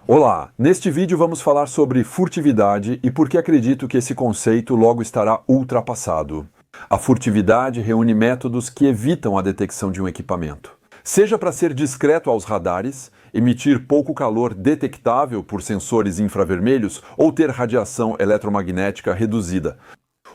Olá, neste vídeo vamos falar sobre furtividade e por que acredito que esse conceito logo estará ultrapassado. A furtividade reúne métodos que evitam a detecção de um equipamento. Seja para ser discreto aos radares, emitir pouco calor detectável por sensores infravermelhos ou ter radiação eletromagnética reduzida.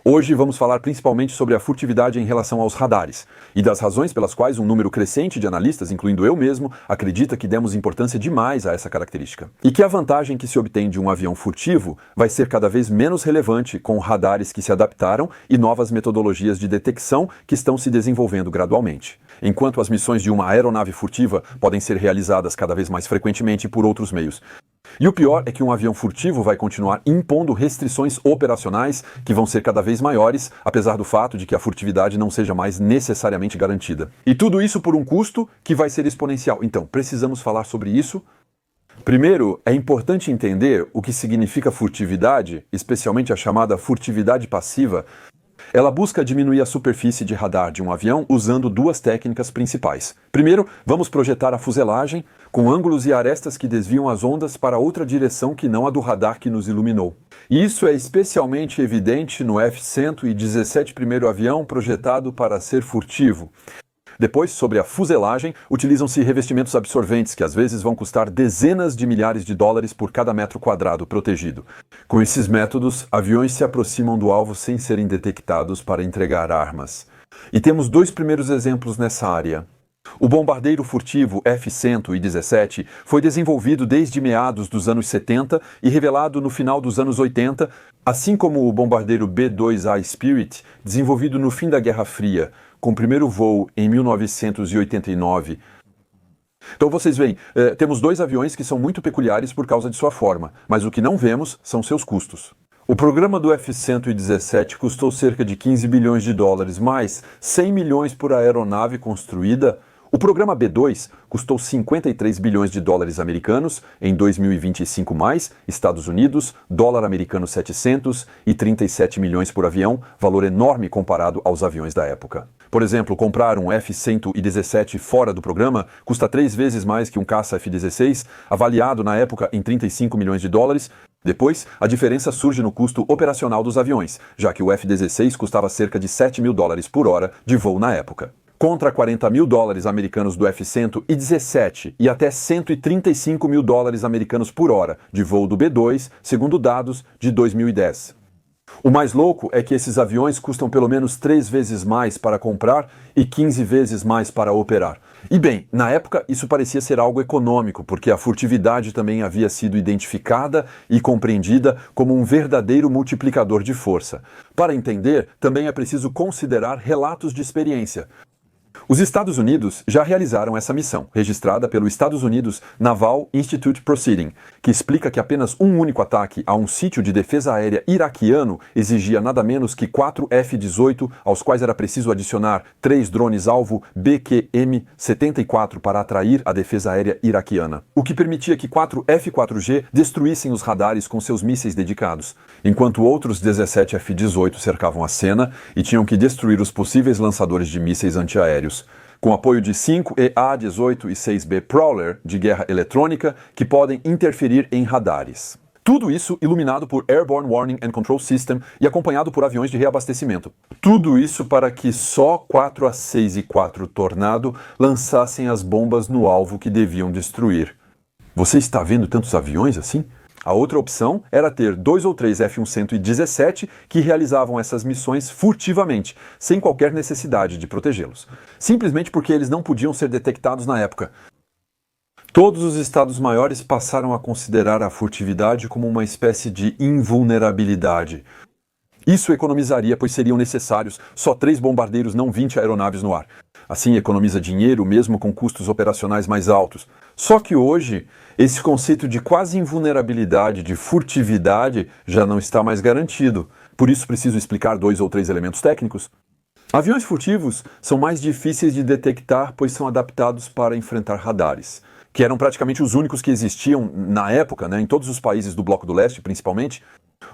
Hoje vamos falar principalmente sobre a furtividade em relação aos radares e das razões pelas quais um número crescente de analistas, incluindo eu mesmo, acredita que demos importância demais a essa característica. E que a vantagem que se obtém de um avião furtivo vai ser cada vez menos relevante com radares que se adaptaram e novas metodologias de detecção que estão se desenvolvendo gradualmente. Enquanto as missões de uma aeronave furtiva podem ser realizadas cada vez mais frequentemente por outros meios. E o pior é que um avião furtivo vai continuar impondo restrições operacionais que vão ser cada vez maiores, apesar do fato de que a furtividade não seja mais necessariamente garantida. E tudo isso por um custo que vai ser exponencial. Então, precisamos falar sobre isso. Primeiro, é importante entender o que significa furtividade, especialmente a chamada furtividade passiva. Ela busca diminuir a superfície de radar de um avião usando duas técnicas principais. Primeiro, vamos projetar a fuselagem com ângulos e arestas que desviam as ondas para outra direção que não a do radar que nos iluminou. E isso é especialmente evidente no F-117, primeiro avião projetado para ser furtivo. Depois, sobre a fuselagem, utilizam-se revestimentos absorventes que às vezes vão custar dezenas de milhares de dólares por cada metro quadrado protegido. Com esses métodos, aviões se aproximam do alvo sem serem detectados para entregar armas. E temos dois primeiros exemplos nessa área. O bombardeiro furtivo F-117 foi desenvolvido desde meados dos anos 70 e revelado no final dos anos 80, assim como o bombardeiro B-2A Spirit, desenvolvido no fim da Guerra Fria, com o primeiro voo em 1989. Então vocês veem, temos dois aviões que são muito peculiares por causa de sua forma, mas o que não vemos são seus custos. O programa do F-117 custou cerca de 15 bilhões de dólares, mais 100 milhões por aeronave construída. O programa B-2 custou 53 bilhões de dólares americanos em 2025 mais, Estados Unidos, dólar americano 737 milhões por avião, valor enorme comparado aos aviões da época. Por exemplo, comprar um F-117 fora do programa custa 3 vezes mais que um caça F-16, avaliado na época em 35 milhões de dólares. Depois, a diferença surge no custo operacional dos aviões, já que o F-16 custava cerca de 7 mil dólares por hora de voo na época. Contra 40 mil dólares americanos do F-117 e até 135 mil dólares americanos por hora de voo do B-2, segundo dados de 2010. O mais louco é que esses aviões custam pelo menos 3 vezes mais para comprar e 15 vezes mais para operar. E bem, na época isso parecia ser algo econômico, porque a furtividade também havia sido identificada e compreendida como um verdadeiro multiplicador de força. Para entender, também é preciso considerar relatos de experiência. Os Estados Unidos já realizaram essa missão, registrada pelo Estados Unidos Naval Institute Proceeding, que explica que apenas um único ataque a um sítio de defesa aérea iraquiano exigia nada menos que 4 F-18, aos quais era preciso adicionar 3 drones-alvo BQM-74 para atrair a defesa aérea iraquiana, o que permitia que 4 F-4G destruíssem os radares com seus mísseis dedicados, enquanto outros 17 F-18 cercavam a cena e tinham que destruir os possíveis lançadores de mísseis antiaéreos, com apoio de 5 EA-18 e 6B Prowler de guerra eletrônica que podem interferir em radares. Tudo isso iluminado por Airborne Warning and Control System e acompanhado por aviões de reabastecimento. Tudo isso para que só 4 A6 e 4 Tornado lançassem as bombas no alvo que deviam destruir. Você está vendo tantos aviões assim? A outra opção era ter 2 ou 3 F-117 que realizavam essas missões furtivamente, sem qualquer necessidade de protegê-los, simplesmente porque eles não podiam ser detectados na época. Todos os estados maiores passaram a considerar a furtividade como uma espécie de invulnerabilidade. Isso economizaria, pois seriam necessários só 3 bombardeiros, não 20 aeronaves no ar. Assim economiza dinheiro mesmo com custos operacionais mais altos. Só que hoje, esse conceito de quase invulnerabilidade, de furtividade, já não está mais garantido. Por isso preciso explicar 2 ou 3 elementos técnicos. Aviões furtivos são mais difíceis de detectar, pois são adaptados para enfrentar radares, que eram praticamente os únicos que existiam na época, em todos os países do Bloco do Leste, principalmente.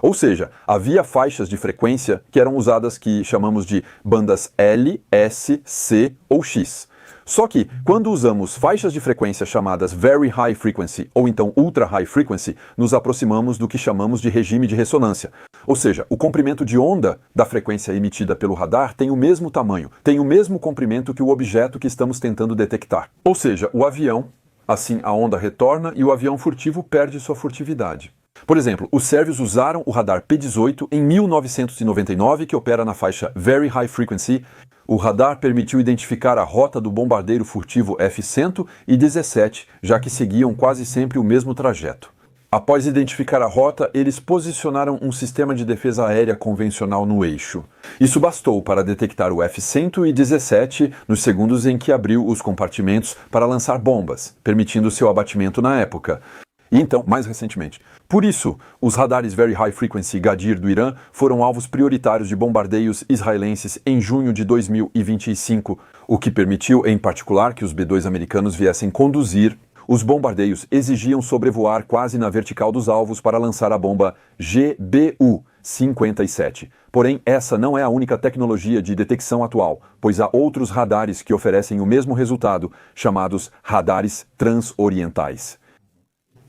Ou seja, havia faixas de frequência que eram usadas que chamamos de bandas L, S, C ou X. Só que, quando usamos faixas de frequência chamadas Very High Frequency ou então Ultra High Frequency, nos aproximamos do que chamamos de regime de ressonância. Ou seja, o comprimento de onda da frequência emitida pelo radar tem o mesmo tamanho, tem o mesmo comprimento que o objeto que estamos tentando detectar. Ou seja, o avião, assim a onda retorna e o avião furtivo perde sua furtividade. Por exemplo, os sérvios usaram o radar P-18 em 1999, que opera na faixa Very High Frequency. O radar permitiu identificar a rota do bombardeiro furtivo F-117, já que seguiam quase sempre o mesmo trajeto. Após identificar a rota, eles posicionaram um sistema de defesa aérea convencional no eixo. Isso bastou para detectar o F-117 nos segundos em que abriu os compartimentos para lançar bombas, permitindo seu abatimento na época. E então, mais recentemente. Por isso, os radares Very High Frequency Ghadir do Irã foram alvos prioritários de bombardeios israelenses em junho de 2025, o que permitiu, em particular, que os B-2 americanos viessem conduzir. Os bombardeios exigiam sobrevoar quase na vertical dos alvos para lançar a bomba GBU-57. Porém, essa não é a única tecnologia de detecção atual, pois há outros radares que oferecem o mesmo resultado, chamados radares transorientais.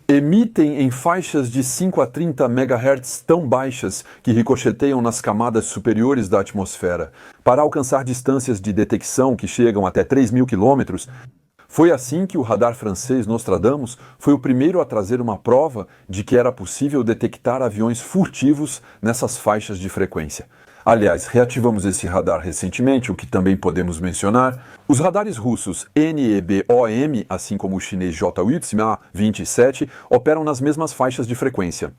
Emitem em faixas de 5 a 30 MHz tão baixas que ricocheteiam nas camadas superiores da atmosfera, para alcançar distâncias de detecção que chegam até 3.000 km. Foi assim que o radar francês Nostradamus foi o primeiro a trazer uma prova de que era possível detectar aviões furtivos nessas faixas de frequência. Aliás, reativamos esse radar recentemente, o que também podemos mencionar. Os radares russos NEBOM, assim como o chinês JWA-27, operam nas mesmas faixas de frequência.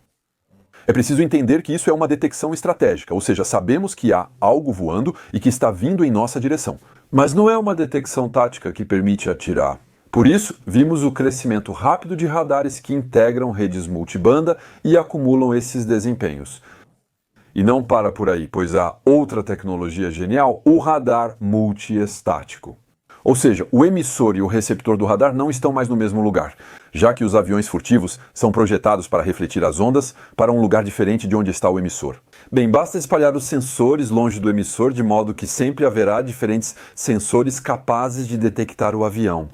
É preciso entender que isso é uma detecção estratégica, ou seja, sabemos que há algo voando e que está vindo em nossa direção. Mas não é uma detecção tática que permite atirar. Por isso, vimos o crescimento rápido de radares que integram redes multibanda e acumulam esses desempenhos. E não para por aí, pois há outra tecnologia genial, o radar multiestático. Ou seja, o emissor e o receptor do radar não estão mais no mesmo lugar, já que os aviões furtivos são projetados para refletir as ondas para um lugar diferente de onde está o emissor. Bem, basta espalhar os sensores longe do emissor, de modo que sempre haverá diferentes sensores capazes de detectar o avião.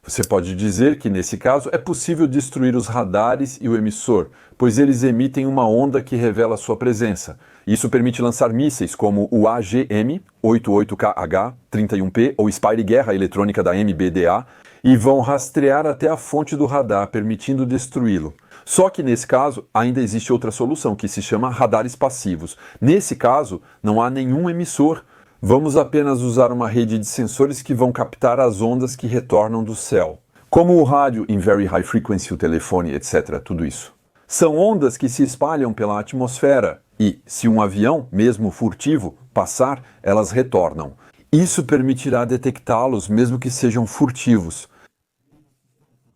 Você pode dizer que, nesse caso, é possível destruir os radares e o emissor, pois eles emitem uma onda que revela sua presença. Isso permite lançar mísseis como o AGM-88KH-31P ou Spire Guerra Eletrônica da MBDA e vão rastrear até a fonte do radar, permitindo destruí-lo. Só que, nesse caso, ainda existe outra solução, que se chama radares passivos. Nesse caso, não há nenhum emissor. Vamos apenas usar uma rede de sensores que vão captar as ondas que retornam do céu. Como o rádio em Very High Frequency, o telefone, etc. Tudo isso. São ondas que se espalham pela atmosfera e, se um avião, mesmo furtivo, passar, elas retornam. Isso permitirá detectá-los mesmo que sejam furtivos.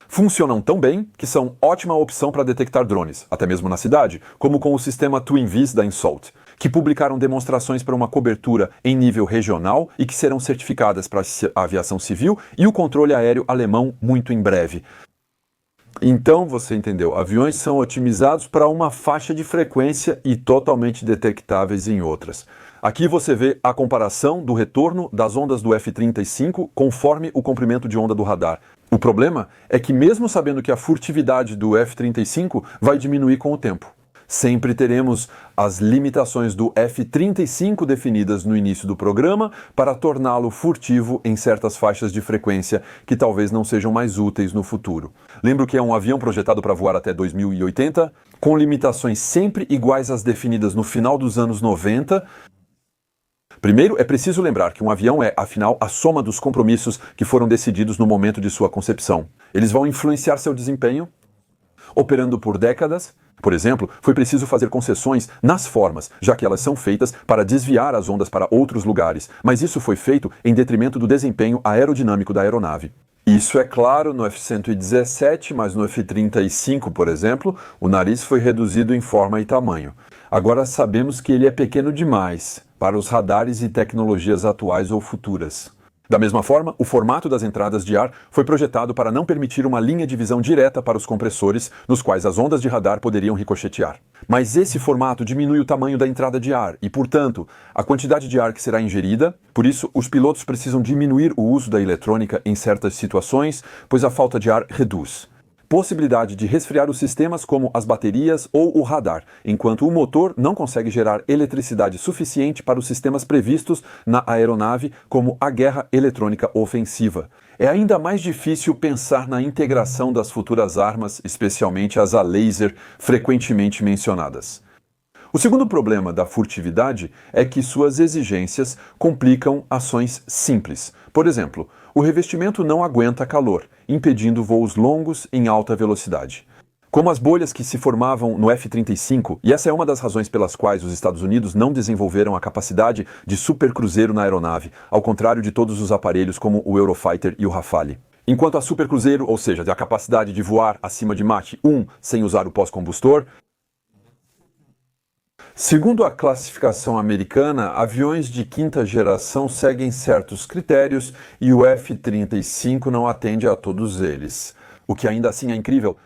Funcionam tão bem que são ótima opção para detectar drones, até mesmo na cidade, como com o sistema TwinVis da Insault, que publicaram demonstrações para uma cobertura em nível regional e que serão certificadas para a aviação civil e o controle aéreo alemão muito em breve. Então, você entendeu, aviões são otimizados para uma faixa de frequência e totalmente detectáveis em outras. Aqui você vê a comparação do retorno das ondas do F-35 conforme o comprimento de onda do radar. O problema é que, mesmo sabendo que a furtividade do F-35 vai diminuir com o tempo, sempre teremos as limitações do F-35 definidas no início do programa para torná-lo furtivo em certas faixas de frequência que talvez não sejam mais úteis no futuro. Lembro que é um avião projetado para voar até 2080, com limitações sempre iguais às definidas no final dos anos 90. Primeiro, é preciso lembrar que um avião é, afinal, a soma dos compromissos que foram decididos no momento de sua concepção. Eles vão influenciar seu desempenho, operando por décadas. Por exemplo, foi preciso fazer concessões nas formas, já que elas são feitas para desviar as ondas para outros lugares, mas isso foi feito em detrimento do desempenho aerodinâmico da aeronave. Isso é claro no F-117, mas no F-35, por exemplo, o nariz foi reduzido em forma e tamanho. Agora sabemos que ele é pequeno demais para os radares e tecnologias atuais ou futuras. Da mesma forma, o formato das entradas de ar foi projetado para não permitir uma linha de visão direta para os compressores, nos quais as ondas de radar poderiam ricochetear. Mas esse formato diminui o tamanho da entrada de ar e, portanto, a quantidade de ar que será ingerida. Por isso, os pilotos precisam diminuir o uso da eletrônica em certas situações, pois a falta de ar reduz. Possibilidade de resfriar os sistemas como as baterias ou o radar, enquanto o motor não consegue gerar eletricidade suficiente para os sistemas previstos na aeronave, como a guerra eletrônica ofensiva. É ainda mais difícil pensar na integração das futuras armas, especialmente as a laser frequentemente mencionadas. O segundo problema da furtividade é que suas exigências complicam ações simples. Por exemplo, o revestimento não aguenta calor, impedindo voos longos em alta velocidade. Como as bolhas que se formavam no F-35, e essa é uma das razões pelas quais os Estados Unidos não desenvolveram a capacidade de supercruzeiro na aeronave, ao contrário de todos os aparelhos como o Eurofighter e o Rafale. Enquanto a supercruzeiro, ou seja, a capacidade de voar acima de Mach 1 sem usar o pós-combustor, segundo a classificação americana, aviões de quinta geração seguem certos critérios e o F-35 não atende a todos eles, o que ainda assim é incrível.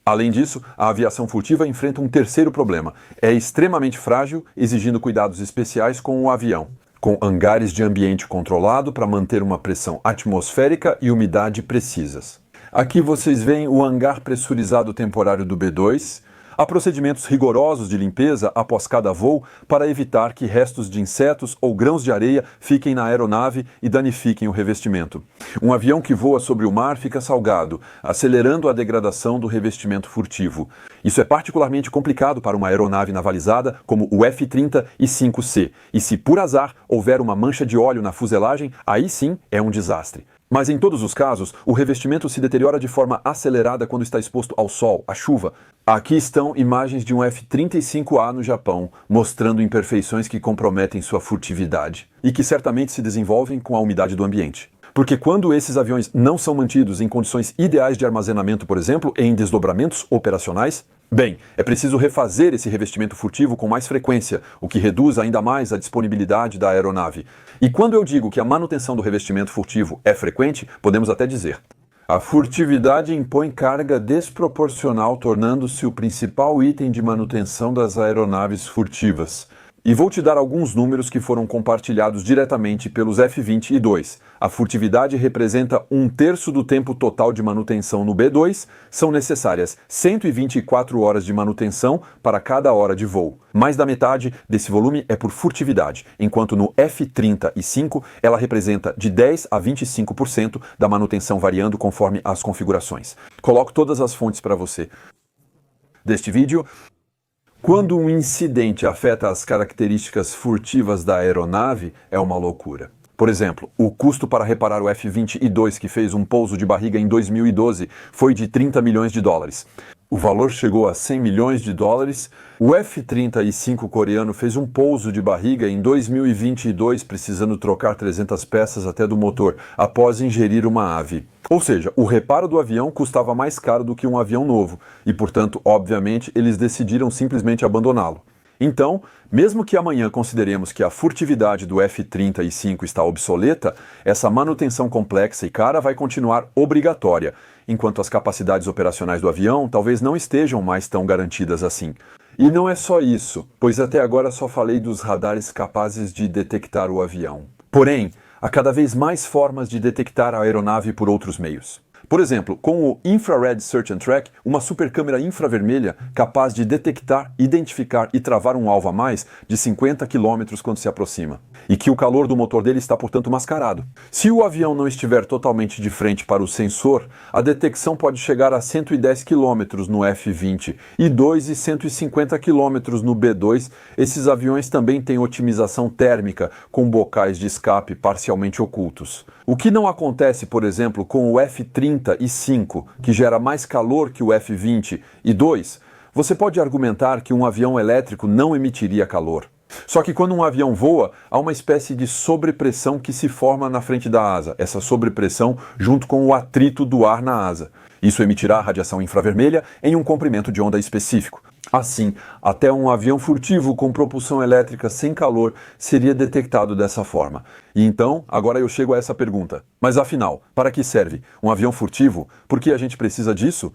Além disso, a aviação furtiva enfrenta um terceiro problema. É extremamente frágil, exigindo cuidados especiais com o avião, com hangares de ambiente controlado para manter uma pressão atmosférica e umidade precisas. Aqui vocês veem o hangar pressurizado temporário do B-2. Há procedimentos rigorosos de limpeza após cada voo para evitar que restos de insetos ou grãos de areia fiquem na aeronave e danifiquem o revestimento. Um avião que voa sobre o mar fica salgado, acelerando a degradação do revestimento furtivo. Isso é particularmente complicado para uma aeronave navalizada como o F-35C, e se por azar houver uma mancha de óleo na fuselagem, aí sim é um desastre. Mas em todos os casos, o revestimento se deteriora de forma acelerada quando está exposto ao sol, à chuva. Aqui estão imagens de um F-35A no Japão, mostrando imperfeições que comprometem sua furtividade e que certamente se desenvolvem com a umidade do ambiente. Porque quando esses aviões não são mantidos em condições ideais de armazenamento, por exemplo, em desdobramentos operacionais, bem, é preciso refazer esse revestimento furtivo com mais frequência, o que reduz ainda mais a disponibilidade da aeronave. E quando eu digo que a manutenção do revestimento furtivo é frequente, podemos até dizer: a furtividade impõe carga desproporcional, tornando-se o principal item de manutenção das aeronaves furtivas. E vou te dar alguns números que foram compartilhados diretamente pelos F-20 e 2. A furtividade representa 1/3 do tempo total de manutenção no B-2. São necessárias 124 horas de manutenção para cada hora de voo. Mais da metade desse volume é por furtividade, enquanto no F-35 ela representa de 10 a 25% da manutenção, variando conforme as configurações. Coloco todas as fontes para você deste vídeo. Quando um incidente afeta as características furtivas da aeronave, é uma loucura. Por exemplo, o custo para reparar o F-20 e 2 que fez um pouso de barriga em 2012 foi de 30 milhões de dólares. O valor chegou a 100 milhões de dólares. O F-35 coreano fez um pouso de barriga em 2022, precisando trocar 300 peças até do motor, após ingerir uma ave. Ou seja, o reparo do avião custava mais caro do que um avião novo, e portanto, obviamente, eles decidiram simplesmente abandoná-lo. Então, mesmo que amanhã consideremos que a furtividade do F-35 está obsoleta, essa manutenção complexa e cara vai continuar obrigatória, enquanto as capacidades operacionais do avião talvez não estejam mais tão garantidas assim. E não é só isso, pois até agora só falei dos radares capazes de detectar o avião. Porém, há cada vez mais formas de detectar a aeronave por outros meios. Por exemplo, com o Infrared Search and Track, uma supercâmera infravermelha capaz de detectar, identificar e travar um alvo a mais de 50 km quando se aproxima. E que o calor do motor dele está, portanto, mascarado. Se o avião não estiver totalmente de frente para o sensor, a detecção pode chegar a 110 km no F-20 e 2 e 150 km no B-2. Esses aviões também têm otimização térmica, com bocais de escape parcialmente ocultos. O que não acontece, por exemplo, com o F-35, que gera mais calor que o F-20 e 2, você pode argumentar que um avião elétrico não emitiria calor. Só que quando um avião voa, há uma espécie de sobrepressão que se forma na frente da asa, essa sobrepressão junto com o atrito do ar na asa. Isso emitirá radiação infravermelha em um comprimento de onda específico. Assim, até um avião furtivo com propulsão elétrica sem calor seria detectado dessa forma. E então, agora eu chego a essa pergunta. Mas afinal, para que serve um avião furtivo? Por que a gente precisa disso?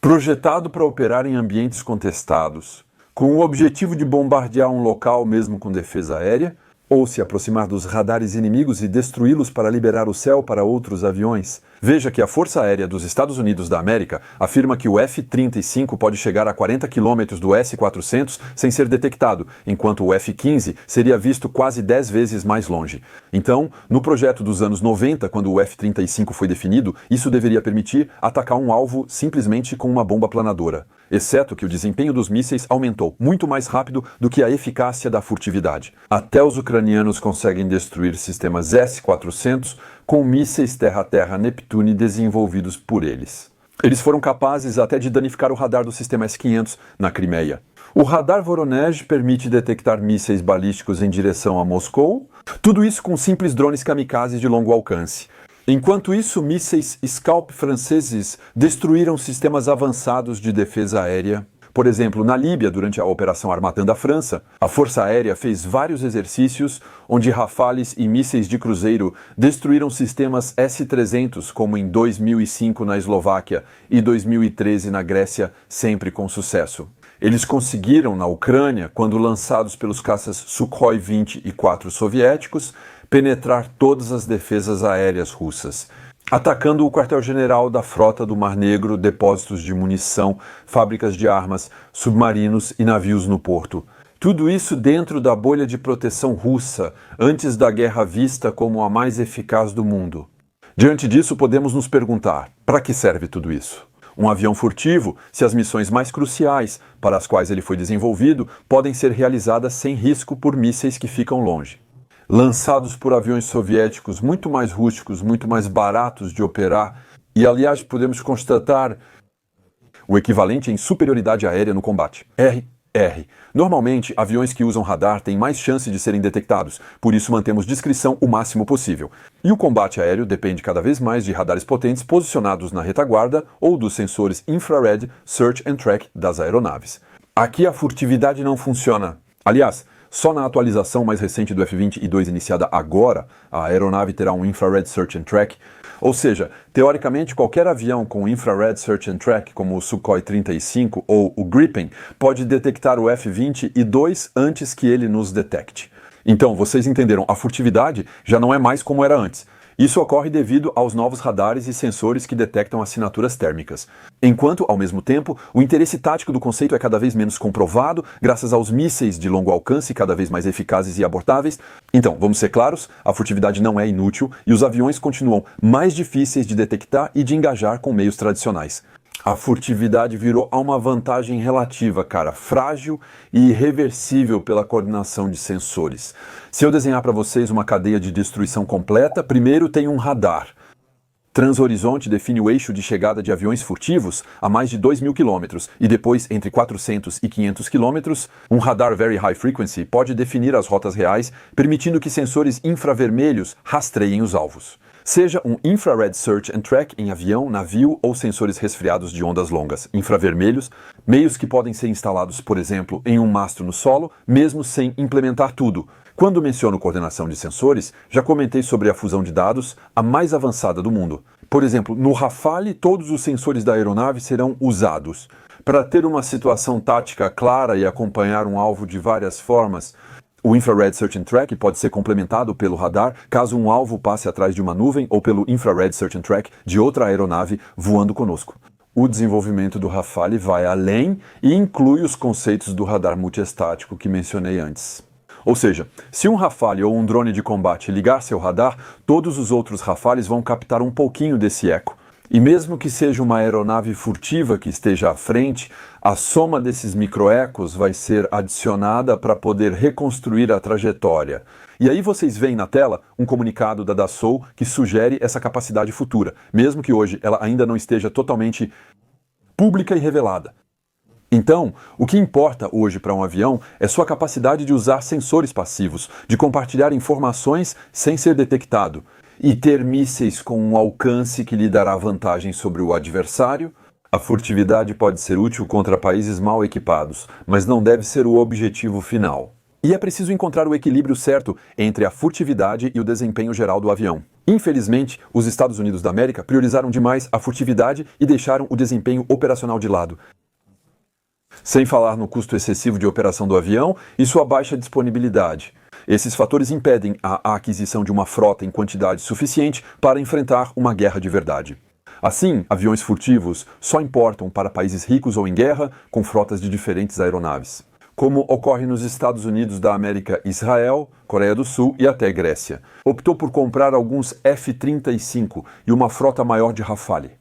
Projetado para operar em ambientes contestados, com o objetivo de bombardear um local mesmo com defesa aérea, ou se aproximar dos radares inimigos e destruí-los para liberar o céu para outros aviões. Veja que a Força Aérea dos Estados Unidos da América afirma que o F-35 pode chegar a 40 km do S-400 sem ser detectado, enquanto o F-15 seria visto quase 10 vezes mais longe. Então, no projeto dos anos 90, quando o F-35 foi definido, isso deveria permitir atacar um alvo simplesmente com uma bomba planadora. Exceto que o desempenho dos mísseis aumentou muito mais rápido do que a eficácia da furtividade. Até os ucranianos conseguem destruir sistemas S-400 com mísseis terra-terra Neptune desenvolvidos por eles. Eles foram capazes até de danificar o radar do sistema S-500 na Crimeia. O radar Voronezh permite detectar mísseis balísticos em direção a Moscou, tudo isso com simples drones kamikazes de longo alcance. Enquanto isso, mísseis Scalp franceses destruíram sistemas avançados de defesa aérea. Por exemplo, na Líbia, durante a Operação Harmatã da França, a Força Aérea fez vários exercícios onde Rafales e mísseis de cruzeiro destruíram sistemas S-300, como em 2005 na Eslováquia e 2013 na Grécia, sempre com sucesso. Eles conseguiram, na Ucrânia, quando lançados pelos caças Sukhoi 20 e 4 soviéticos, penetrar todas as defesas aéreas russas, atacando o quartel-general da frota do Mar Negro, depósitos de munição, fábricas de armas, submarinos e navios no porto. Tudo isso dentro da bolha de proteção russa, antes da guerra vista como a mais eficaz do mundo. Diante disso, podemos nos perguntar: para que serve tudo isso? Um avião furtivo, se as missões mais cruciais, para as quais ele foi desenvolvido, podem ser realizadas sem risco por mísseis que ficam longe. Lançados por aviões soviéticos muito mais rústicos, muito mais baratos de operar, e aliás podemos constatar o equivalente em superioridade aérea no combate. RR. Normalmente, aviões que usam radar têm mais chance de serem detectados, por isso mantemos discrição o máximo possível. E o combate aéreo depende cada vez mais de radares potentes posicionados na retaguarda ou dos sensores infrared Search and Track das aeronaves. Aqui a furtividade não funciona. Aliás, só na atualização mais recente do F-22 iniciada agora, a aeronave terá um Infrared Search and Track, ou seja, teoricamente qualquer avião com Infrared Search and Track, como o Sukhoi 35 ou o Gripen, pode detectar o F-22 antes que ele nos detecte. Então, vocês entenderam, a furtividade já não é mais como era antes. Isso ocorre devido aos novos radares e sensores que detectam assinaturas térmicas. Enquanto, ao mesmo tempo, o interesse tático do conceito é cada vez menos comprovado, graças aos mísseis de longo alcance cada vez mais eficazes e abortáveis. Então, vamos ser claros, a furtividade não é inútil e os aviões continuam mais difíceis de detectar e de engajar com meios tradicionais. A furtividade virou uma vantagem relativa, cara, frágil e irreversível pela coordenação de sensores. Se eu desenhar para vocês uma cadeia de destruição completa, primeiro tem um radar. Transhorizonte define o eixo de chegada de aviões furtivos a mais de 2.000 km e depois, entre 400 e 500 km, um radar Very High Frequency pode definir as rotas reais, permitindo que sensores infravermelhos rastreiem os alvos. Seja um Infrared Search and Track em avião, navio ou sensores resfriados de ondas longas, infravermelhos, meios que podem ser instalados, por exemplo, em um mastro no solo, mesmo sem implementar tudo. Quando menciono coordenação de sensores, já comentei sobre a fusão de dados, a mais avançada do mundo. Por exemplo, no Rafale, todos os sensores da aeronave serão usados. Para ter uma situação tática clara e acompanhar um alvo de várias formas, o Infrared Search and Track pode ser complementado pelo radar caso um alvo passe atrás de uma nuvem ou pelo Infrared Search and Track de outra aeronave voando conosco. O desenvolvimento do Rafale vai além e inclui os conceitos do radar multiestático que mencionei antes. Ou seja, se um Rafale ou um drone de combate ligar seu radar, todos os outros Rafales vão captar um pouquinho desse eco. E mesmo que seja uma aeronave furtiva que esteja à frente, a soma desses microecos vai ser adicionada para poder reconstruir a trajetória. E aí vocês veem na tela um comunicado da Dassault que sugere essa capacidade futura, mesmo que hoje ela ainda não esteja totalmente pública e revelada. Então, o que importa hoje para um avião é sua capacidade de usar sensores passivos, de compartilhar informações sem ser detectado, e ter mísseis com um alcance que lhe dará vantagem sobre o adversário, A furtividade pode ser útil contra países mal equipados, mas não deve ser o objetivo final. E é preciso encontrar o equilíbrio certo entre a furtividade e o desempenho geral do avião. Infelizmente, os Estados Unidos da América priorizaram demais a furtividade e deixaram o desempenho operacional de lado. Sem falar no custo excessivo de operação do avião e sua baixa disponibilidade. Esses fatores impedem a aquisição de uma frota em quantidade suficiente para enfrentar uma guerra de verdade. Assim, aviões furtivos só importam para países ricos ou em guerra com frotas de diferentes aeronaves, como ocorre nos Estados Unidos da América. Israel, Coreia do Sul e até Grécia optou por comprar alguns F-35 e uma frota maior de Rafale.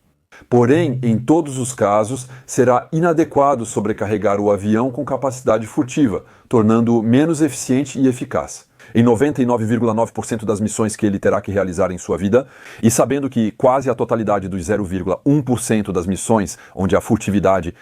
Porém, em todos os casos, será inadequado sobrecarregar o avião com capacidade furtiva, tornando-o menos eficiente e eficaz. Em 99,9% das missões que ele terá que realizar em sua vida, e sabendo que quase a totalidade dos 0,1% das missões onde a furtividade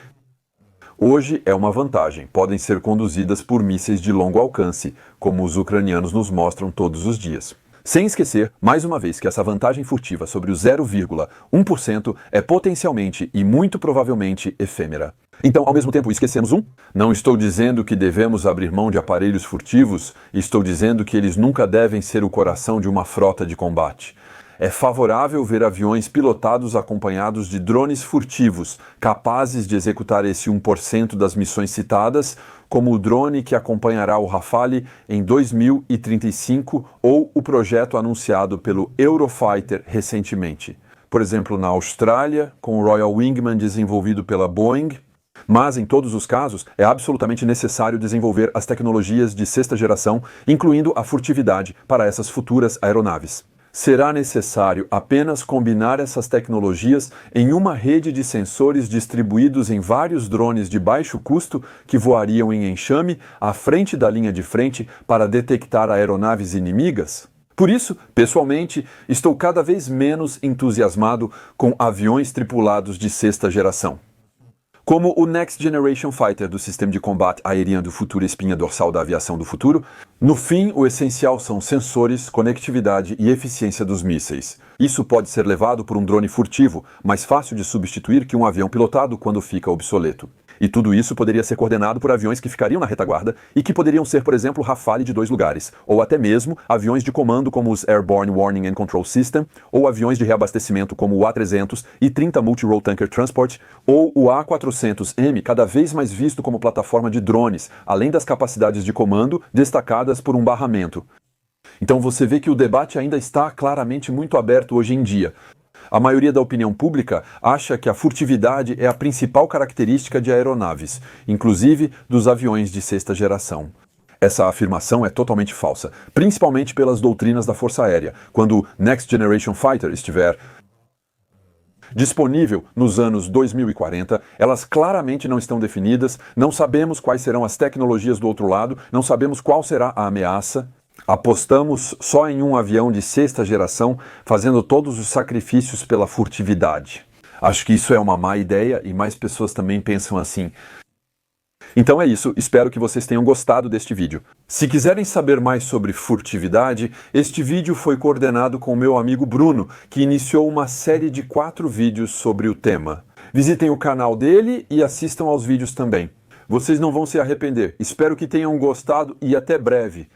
hoje é uma vantagem, podem ser conduzidas por mísseis de longo alcance, como os ucranianos nos mostram todos os dias. Sem esquecer, mais uma vez, que essa vantagem furtiva sobre o 0,1% é potencialmente e muito provavelmente efêmera. Então, ao mesmo tempo, esquecemos um? Não estou dizendo que devemos abrir mão de aparelhos furtivos, estou dizendo que eles nunca devem ser o coração de uma frota de combate. É favorável ver aviões pilotados acompanhados de drones furtivos, capazes de executar esse 1% das missões citadas, como o drone que acompanhará o Rafale em 2035 ou o projeto anunciado pelo Eurofighter recentemente. Por exemplo, na Austrália, com o Royal Wingman desenvolvido pela Boeing. Mas, em todos os casos, é absolutamente necessário desenvolver as tecnologias de sexta geração, incluindo a furtividade, para essas futuras aeronaves. Será necessário apenas combinar essas tecnologias em uma rede de sensores distribuídos em vários drones de baixo custo que voariam em enxame à frente da linha de frente para detectar aeronaves inimigas? Por isso, pessoalmente, estou cada vez menos entusiasmado com aviões tripulados de sexta geração. Como o Next Generation Fighter do sistema de combate aéreo do futuro, espinha dorsal da aviação do futuro, no fim, o essencial são sensores, conectividade e eficiência dos mísseis. Isso pode ser levado por um drone furtivo, mais fácil de substituir que um avião pilotado quando fica obsoleto. E tudo isso poderia ser coordenado por aviões que ficariam na retaguarda e que poderiam ser, por exemplo, Rafale de 2 lugares, ou até mesmo aviões de comando como os Airborne Warning and Control System, ou aviões de reabastecimento como o A-300 e 30 Multi-Role Tanker Transport, ou o A-400M, cada vez mais visto como plataforma de drones, além das capacidades de comando destacadas por um barramento. Então você vê que o debate ainda está claramente muito aberto hoje em dia. A maioria da opinião pública acha que a furtividade é a principal característica de aeronaves, inclusive dos aviões de sexta geração. Essa afirmação é totalmente falsa, principalmente pelas doutrinas da Força Aérea. Quando o Next Generation Fighter estiver disponível nos anos 2040, elas claramente não estão definidas, não sabemos quais serão as tecnologias do outro lado, não sabemos qual será a ameaça. Apostamos só em um avião de sexta geração, fazendo todos os sacrifícios pela furtividade. Acho que isso é uma má ideia e mais pessoas também pensam assim. Então é isso, espero que vocês tenham gostado deste vídeo. Se quiserem saber mais sobre furtividade, este vídeo foi coordenado com o meu amigo Bruno, que iniciou uma série de 4 vídeos sobre o tema. Visitem o canal dele e assistam aos vídeos também. Vocês não vão se arrepender. Espero que tenham gostado e até breve.